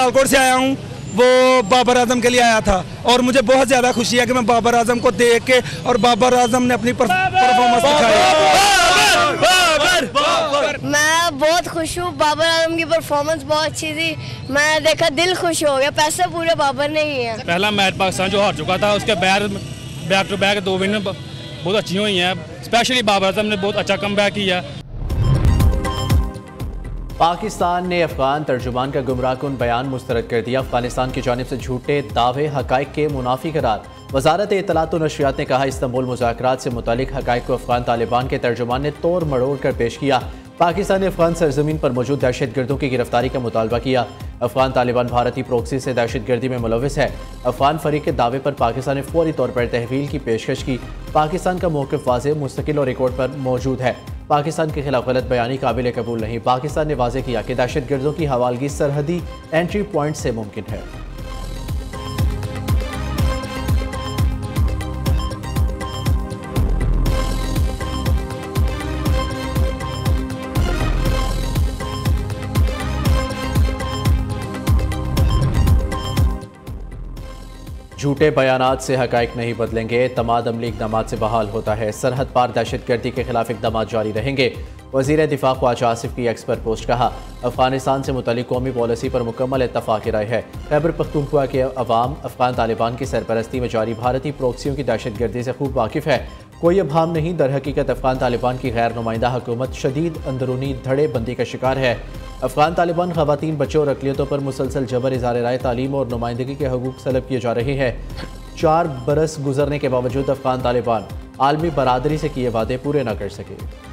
सियालकोट से आया हूँ, वो बाबर आजम के लिए आया था और मुझे बहुत ज़्यादा खुशी है कि मैं बाबर आजम को देख के, और बाबर आजम ने अपनी परफॉर्मेंस दिखाई। मैं बहुत खुश हूँ, बाबर आजम की परफॉर्मेंस बहुत अच्छी थी। मैं देखा दिल खुश हो गया, पैसे पूरे बाबर ने ही है। पहला मैच पाकिस्तान जो हार चुका था, उसके बैक टू बैक 2 विन बहुत अच्छी हुई हैं। स्पेशली बाबर आजम ने बहुत अच्छा कम बैक किया। पाकिस्तान ने अफगान तर्जुमान का गुमराहकुन बयान मुस्तरद कर दिया। अफगानिस्तान की जानिब से झूठे दावे हकाइक के मुनाफी करार। वजारत इत्तलात और नशरियात ने कहा, इस्तांबुल मुज़ाकरात से मुतालिक हकाइक को अफगान तालिबान के तर्जुमान ने तोड़ मड़ोड़ कर पेश किया। पाकिस्तान ने अफगान सरजमीन पर मौजूद दहशत गर्दों की गिरफ्तारी का मुतालबा किया। अफगान तालिबान भारतीय प्रोक्सी से दहशत गर्दी में मुलविस है। अफगान फरीक के दावे पर पाकिस्तान ने फौरी तौर पर तहवील की पेशकश की। पाकिस्तान का मौक़िफ़ वाज़ेह, मुस्तकिल और रिकॉर्ड पर मौजूद है। पाकिस्तान के खिलाफ गलत बयानी काबिल कबूल नहीं। पाकिस्तान ने वाज़ेह किया कि दहशत गर्दों की हवालगी सरहदी एंट्री पॉइंट से मुमकिन है। झूठे बयानात से हकाइक नहीं बदलेंगे। तमाम अमली इक़दाम से बहाल होता है। सरहद पार दहशत गर्दी के खिलाफ इक़दाम जारी रहेंगे। वज़ीर दिफा ख्वाजा आसिफ की एक्स पर पोस्ट कहा, अफगानिस्तान से मुतल्लिक़ कौमी पॉलिसी पर मुकम्मल इत्तफ़ाक़ राय है। खैबर पख्तूनख्वा के अवाम अफगान तालिबान की सरपरस्ती में जारी भारतीय प्रोक्सियों की दहशत गर्दी से खूब वाकिफ़ है। कोई अभाम नहीं, दर हकीकत अफगान तालिबान की गैर नुमाइंदा हुकूमत शदीद अंदरूनी धड़े बंदी का शिकार है। अफगान तालिबान ख़वातीन, बच्चों और अक़लियतों पर मुसलसल जबर, इज़हार राय, तालीम और नुमाइंदगी के हकूक़ सलब किए जा रहे हैं। 4 बरस गुजरने के बावजूद अफगान तालिबान आलमी बरादरी से किए वादे पूरे न कर सके।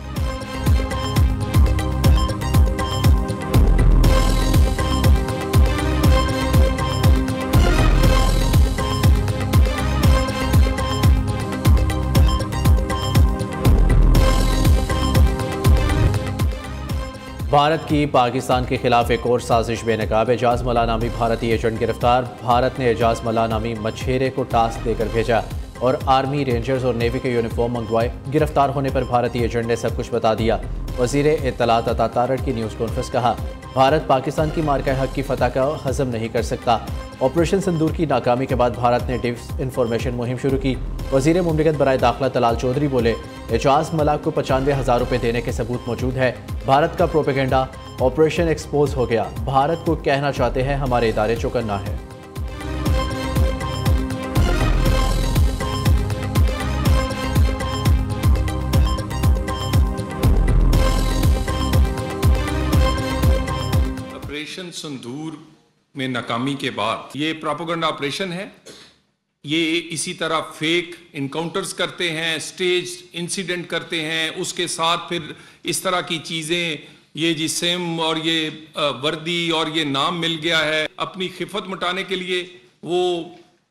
भारत की पाकिस्तान के खिलाफ एक और साजिश बेनकाब। एजाज मल्ला नामी भारतीय एजेंट गिरफ्तार। भारत ने एजाज मल्ला नामी मछेरे को टास्क देकर भेजा और आर्मी, रेंजर्स और नेवी के यूनिफॉर्म मंगवाए। गिरफ्तार होने पर भारतीय एजेंट ने सब कुछ बता दिया। वज़ीर इत्तलात अता तारड़ की न्यूज़ कॉन्फ्रेंस कहा, भारत पाकिस्तान की मार्का हक की फतह का हज़म नहीं कर सकता। ऑपरेशन सिंदूर की नाकामी के बाद भारत ने डिसइंफॉर्मेशन मुहिम शुरू की। वज़ीर मुमलिकत बराए दाखिला तलाल चौधरी बोले, एजाज मल्ला को 95,000 रुपये देने के सबूत मौजूद है। भारत का प्रोपेगेंडा ऑपरेशन एक्सपोज हो गया। भारत को कहना चाहते हैं हमारे इदारे चौकन्ना है। ऑपरेशन सिंदूर में नाकामी के बाद ये प्रोपेगेंडा ऑपरेशन है। ये इसी तरह फेक इनकाउंटर्स करते हैं, स्टेज इंसिडेंट करते हैं, उसके साथ फिर इस तरह की चीज़ें, ये जी सिम और ये वर्दी और ये नाम मिल गया है, अपनी खिफत मिटाने के लिए वो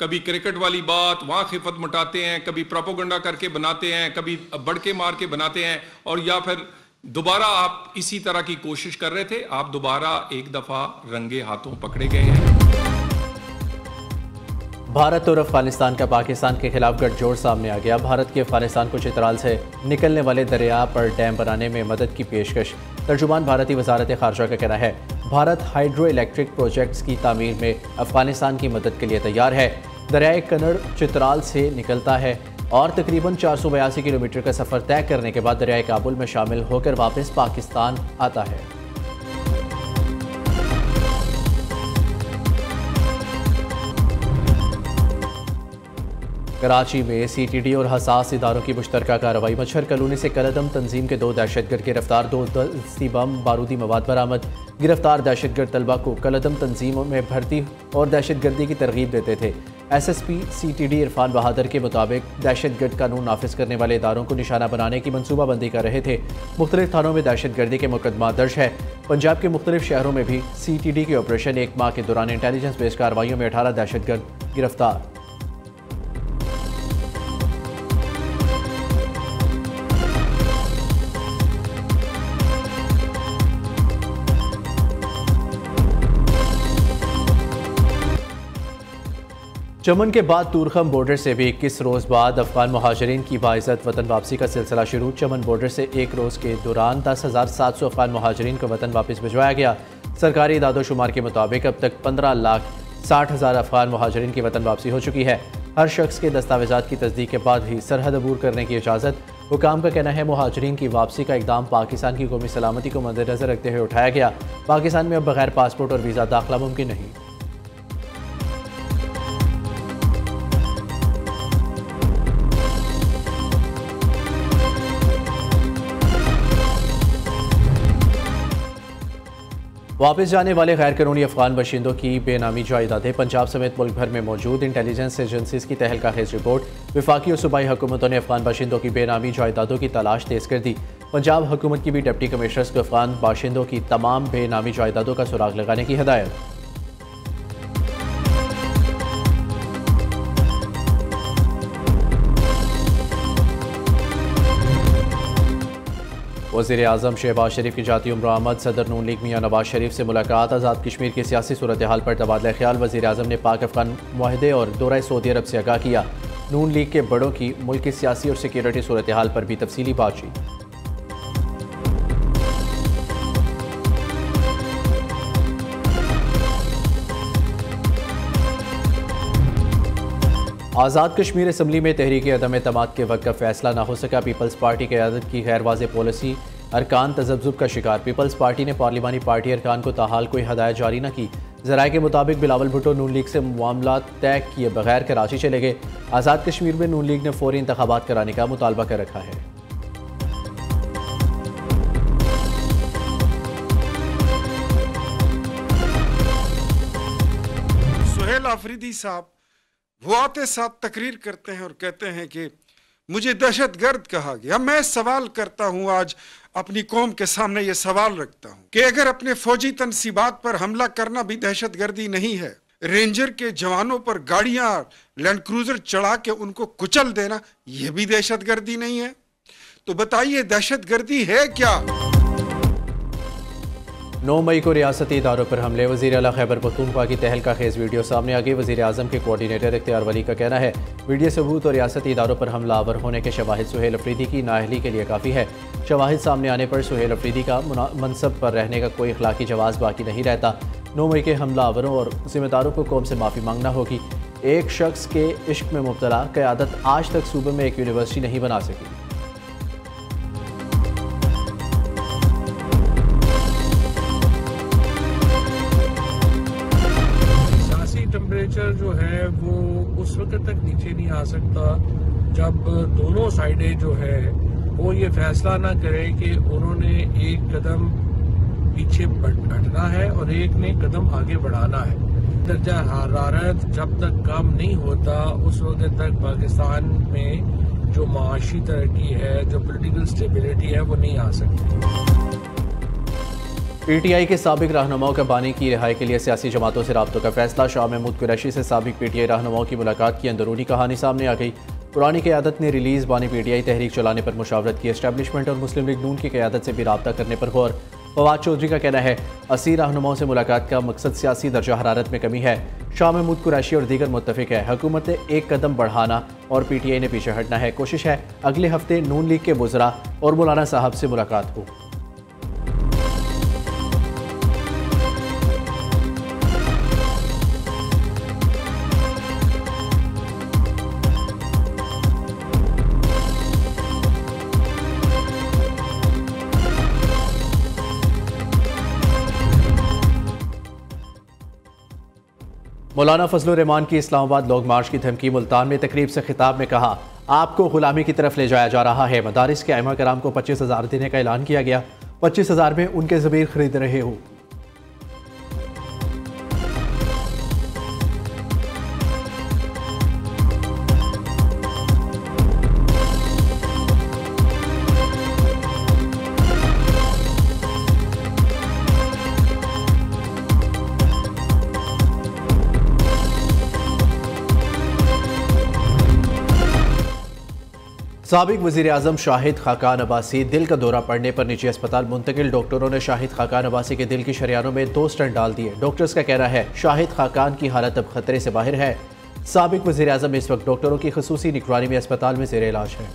कभी क्रिकेट वाली बात वहाँ खिफत मिटाते हैं, कभी प्रोपेगेंडा करके बनाते हैं, कभी बढ़ के मार के बनाते हैं, और या फिर दोबारा आप इसी तरह की कोशिश कर रहे थे, आप दोबारा एक दफ़ा रंगे हाथों पकड़े गए हैं। भारत और अफगानिस्तान का पाकिस्तान के खिलाफ गठजोड़ सामने आ गया। भारत की अफगानिस्तान को चित्राल से निकलने वाले दरिया पर डैम बनाने में मदद की पेशकश। तर्जुमान भारतीय वजारत खारजा का कहना है, भारत हाइड्रो इलेक्ट्रिक प्रोजेक्ट्स की तामीर में अफगानिस्तान की मदद के लिए तैयार है। दरियाए कन्नड़ चित्राल से निकलता है और तकरीबन 482 किलोमीटर का सफ़र तय करने के बाद दरियाए काबुल में शामिल होकर वापस पाकिस्तान आता है। कराची में CTD और हसास इदारों की मुश्तरका कार्रवाई। मच्छर कॉलोनी से कलदम तंजीम के 2 दहशतगर्द गिरफ्तार। 2 दस्ती बम, बारूदी मवाद बरामद। गिरफ्तार दहशतगर्द तलबा को कलदम तंजीम में भर्ती और दहशतगर्दी की तरगीब देते थे। SSP CTD इरफान बहादुर के मुताबिक दहशतगर्द कानून नाफिज करने वाले इदारों को निशाना बनाने की मनसूबाबंदी कर रहे थे। मुख्तलिफ थानों में दहशतगर्दी के मुकदमा दर्ज है। पंजाब के मुख्तलिफ शहरों में भी CTD के ऑपरेशन। 1 माह के दौरान इंटेलिजेंस बेस्ड कार्रवाइयों में 18 दहशतगर्द गिरफ्तार। चमन के बाद तूरखम बॉर्डर से भी 21 रोज़ बाद अफगान मुहाजिरीन की बाइज़्ज़त वतन वापसी का सिलसिला शुरू। चमन बॉर्डर से 1 रोज़ के दौरान 10,700 अफगान मुहाजिरीन को वतन वापस भिजवाया गया। सरकारी दादोशुमार के मुताबिक अब तक 15,60,000 अफगान मुहाजिरीन की वतन वापसी हो चुकी है। हर शख्स के दस्तावेजात की तस्दीक के बाद ही सरहद अबूर करने की इजाज़त। हुकाम का कहना है मुहाजिरीन की वापसी का इकदाम पाकिस्तान की कौमी सलामती को मद्देनजर रखते हुए उठाया गया। पाकिस्तान में अब बगैर पासपोर्ट और वीज़ा दाखिला मुमकिन नहीं। वापस जाने वाले गैर कानूनी अफगान बाशिंदों की बेनामी जायदादें पंजाब समेत मुल्क भर में मौजूद। इंटेलिजेंस एजेंसीज की तहलका खेज रिपोर्ट। वफाकी और सूबाई हुकूमतों ने अफगान बाशिंदों की बेनामी जायदादों की तलाश तेज कर दी। पंजाब हुकूमत की भी डिप्टी कमिश्नर्स को अफगान बाशिंदों की तमाम बेनामी जायदादों का सुराग लगाने की हिदायत। वज़ीर आज़म शहबाज शरीफ की जाती उम्र आमद। सदर नून लीग मियां नवाज शरीफ से मुलाकात। आज़ाद कश्मीर की सियासी सूरत हाल पर तबादला ख्याल। वज़ीर आज़म ने पाक अफगान मुआहदे और दौरा सऊदी अरब से आगाह किया। नून लीग के बड़ों की मुल्क की सियासी और सिक्योरिटी सूरत हाल पर भी तफसीली बातचीत। आज़ाद कश्मीर असम्बली में तहरीक अदम एतमाद के वक्त का फैसला ना हो सका। पीपल्स पार्टी क़यादत की गैर वाज़ेह पॉलिसी अरकान तज़ब्ज़ुब का शिकार। पीपल्स पार्टी ने पार्लिमानी पार्टी अरकान को ताहाल कोई हदायत जारी न की। ज़राए के मुताबिक बिलावल भुट्टो नून लीग से मामला तय किए बगैर कराची चले गए। आज़ाद कश्मीर में नून लीग ने फौरी इंतखाबात कराने का मुतालबा कर रखा है। सुहेल आफरीदी साहब वो आते साथ तकरीर करते हैं और कहते हैं कि मुझे दहशतगर्द कहा गया। मैं सवाल करता हूं, आज अपनी कौम के सामने ये सवाल रखता हूं कि अगर अपने फौजी तनसीबात पर हमला करना भी दहशतगर्दी नहीं है, रेंजर के जवानों पर गाड़ियां लैंड क्रूजर चढ़ा के उनको कुचल देना यह भी दहशतगर्दी नहीं है? तो बताइए दहशतगर्दी है क्या? 9 मई को रियासती इदारों पर हमले। वज़ीर आला खैबर पख्तूनख्वा की तहलका खेज वीडियो सामने आ गई। वज़ीर आज़म के कोऑर्डिनेटर इख्तियार वली का कहना है वीडियो सबूत और रियासती इदारों पर हमलावर होने के शवाहिद सुहेल अफरीदी की नाअहली के लिए काफ़ी है। शवाहिद सामने आने पर सुहेल अफरीदी का मनसब पर रहने का कोई अखलाकी जवाज़ बाकी नहीं रहता। 9 मई के हमलावरों और ज़िम्मेदारों को कौम से माफ़ी मांगना होगी। एक शख्स के इश्क में मुब्तला क़यादत आज तक सूबे में एक यूनिवर्सिटी नहीं बना सकी। टेम्परेचर जो है वो उस वक्त तक नीचे नहीं आ सकता जब दोनों साइडें जो है वो ये फैसला ना करें कि उन्होंने एक कदम पीछे हटना है और एक ने कदम आगे बढ़ाना है। दर्जा हरारत जब तक कम नहीं होता उस वक्त तक पाकिस्तान में जो माशी तरक्की है, जो पॉलिटिकल स्टेबिलिटी है, वो नहीं आ सकती। PTI के साबिक रहनुमाओं का बानी की रिहाई के लिए सियासी जमातों से राब्तों का फैसला। शाह महमूद कुरैशी से साबिक PTI रहनुमाओं की मुलाकात की अंदरूनी कहानी सामने आ गई। पुरानी क़यादत ने रिलीज बानी PTI तहरीक चलाने पर मुशावरत की। एस्टैब्लिशमेंट और मुस्लिम लीग नून की क़यादत से भी राब्ता करने पर गौर। फवाद चौधरी का कहना है 80 रहनुमाओं से मुलाकात का मकसद सियासी दर्जा हरारत में कमी है। शाह महमूद कुरैशी और दीगर मुत्तफिक है हुकूमत ने एक कदम बढ़ाना और PTI ने पीछे हटना है। कोशिश है अगले हफ्ते नून लीग के बुज़रा और मौलाना साहब से मुलाकात हो। मौलाना फजलुर रहमान की इस्लामाबाद लॉन्ग मार्च की धमकी। मुल्तान में तकरीब से खिताब में कहा आपको गुलामी की तरफ ले जाया जा रहा है। मदारिस के आइमा कराम को 25,000 देने का ऐलान किया गया। 25,000 में उनके ज़मीर खरीद रहे हो। साबिक वज़ीर आज़म शाहिद खाकान अब्बासी दिल का दौरा पड़ने पर निजी अस्पताल मुंतकिल। डॉक्टरों ने शाहिद खाकान अब्बासी के दिल की शरियानों में 2 स्टंट डाल दिए। डॉक्टर्स का कहना है शाहिद खाकान की हालत अब खतरे से बाहर है। साबिक वज़ीर आज़म इस वक्त डॉक्टरों की ख़ुसूसी निगरानी में अस्पताल में ज़ेर इलाज है।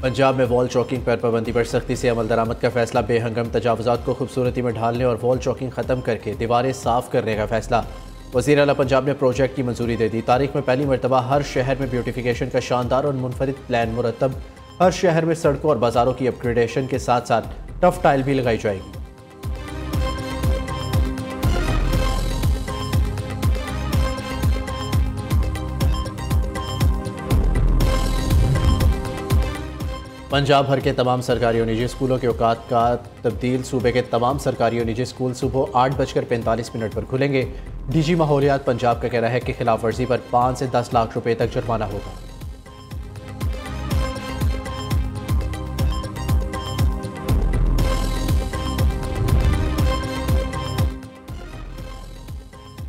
पंजाब में वॉल चॉकिंग पर पाबंदी पर सख्ती से अमल दरामद का फैसला। बेहंगम तजावुजात को खूबसूरती में ढालने और वॉल चॉकिंग ख़त्म करके दीवारें साफ करने का फैसला। वज़ीर आला पंजाब ने प्रोजेक्ट की मंजूरी दे दी। तारीख में पहली मरतबा हर शहर में ब्यूटिफिकेशन का शानदार और मुनफरिद प्लान मुरतब। हर शहर में सड़कों और बाजारों की अपग्रेडेशन के साथ साथ टफ टाइल भी लगाई जाएगी। पंजाब भर के तमाम सरकारी और निजी स्कूलों के औकात का तब्दील। सूबे के तमाम सरकारी और निजी स्कूल सुबह 8:45 पर खुलेंगे। डीजी माहौलियात पंजाब का कहना है कि खिलाफ वर्जी पर 5 से 10 लाख रुपए तक जुर्माना होगा।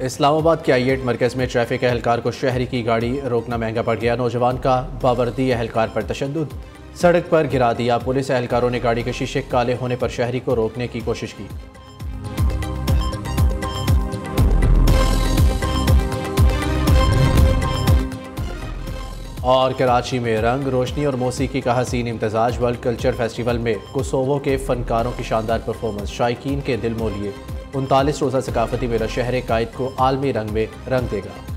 इस्लामाबाद के I8 मरकज़ में ट्रैफिक एहलकार को शहरी की गाड़ी रोकना महंगा पड़ गया। नौजवान का बावर्दी एहलकार पर तशद्दुद, सड़क पर गिरा दिया। पुलिस एहलकारों ने गाड़ी के शीशे काले होने पर शहरी को रोकने की कोशिश की। और कराची में रंग, रोशनी और मौसीकी का हसीन इम्तजाज। वर्ल्ड कल्चर फेस्टिवल में कोसोवो के फनकारों की शानदार परफॉर्मेंस शायकीन के दिल मोह लिए। 39 रोज़ा सकाफती मेला शहर कायद को आलमी रंग में रंग देगा।